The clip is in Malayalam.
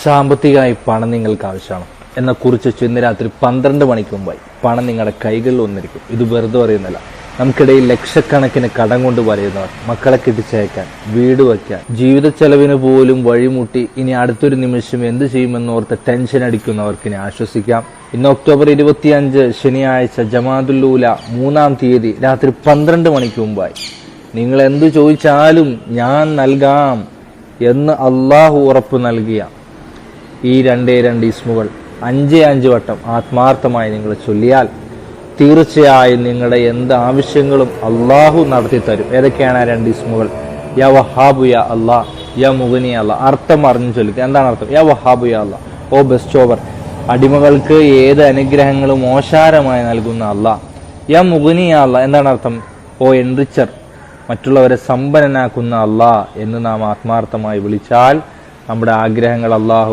സാമ്പത്തികമായി പണം നിങ്ങൾക്ക് ആവശ്യമാണ് എന്ന കുറിച്ച് ഇന്ന് രാത്രി 12 മണിക്ക് മുമ്പായി പണം നിങ്ങളുടെ കൈകളിൽ വന്നിരിക്കും. ഇത് വെറുതെ പറയുന്നില്ല. നമുക്കിടയിൽ ലക്ഷക്കണക്കിന് കടം കൊണ്ട് വലയുന്നവർ, മക്കളെ കെട്ടിച്ചയക്കാൻ, വീട് വയ്ക്കാൻ, ജീവിത ചെലവിന് പോലും വഴിമുട്ടി ഇനി അടുത്തൊരു നിമിഷം എന്ത് ചെയ്യുമെന്നോർത്ത് ടെൻഷൻ അടിക്കുന്നവർക്ക് ഇനി ആശ്വസിക്കാം. ഇന്ന് ഒക്ടോബർ 25 ശനിയാഴ്ച ജമാഅത്തുൽ ഊല 3-ാം തീയതി രാത്രി 12 മണിക്ക് മുമ്പായി നിങ്ങൾ എന്തു ചോദിച്ചാലും ഞാൻ നൽകാം എന്ന് അള്ളാഹു ഉറപ്പ് നൽകിയ ഈ 2 ഇസ്മുകൾ 5 വട്ടം ആത്മാർത്ഥമായി നിങ്ങൾ ചൊല്ലിയാൽ തീർച്ചയായും നിങ്ങളുടെ എന്ത് ആവശ്യങ്ങളും അള്ളാഹു നടത്തി തരും. ഏതൊക്കെയാണ് ആ 2 ഇസ്മുകൾ? യാ വഹാബു യാ അല്ലാ, യാ മുഗനി യാ അല്ലാ. അർത്ഥം അറിഞ്ഞു ചൊല്ലിക്കുക. എന്താണ് അർത്ഥം? യാ വഹാബു യാ അല്ലാ, ഓ ബെസ്റ്റ് ഓവർ, അടിമകൾക്ക് ഏത് അനുഗ്രഹങ്ങളും ഓശാരമായി നൽകുന്ന അല്ലാ. യാ മുഗനി യാ അല്ലാ, എന്താണ് അർത്ഥം? ഓ എൻറിച്ചർ, മറ്റുള്ളവരെ സമ്പന്നനാക്കുന്ന അല്ലാ എന്ന് നാം ആത്മാർത്ഥമായി വിളിച്ചാൽ നമ്മുടെ ആഗ്രഹങ്ങൾ അള്ളാഹു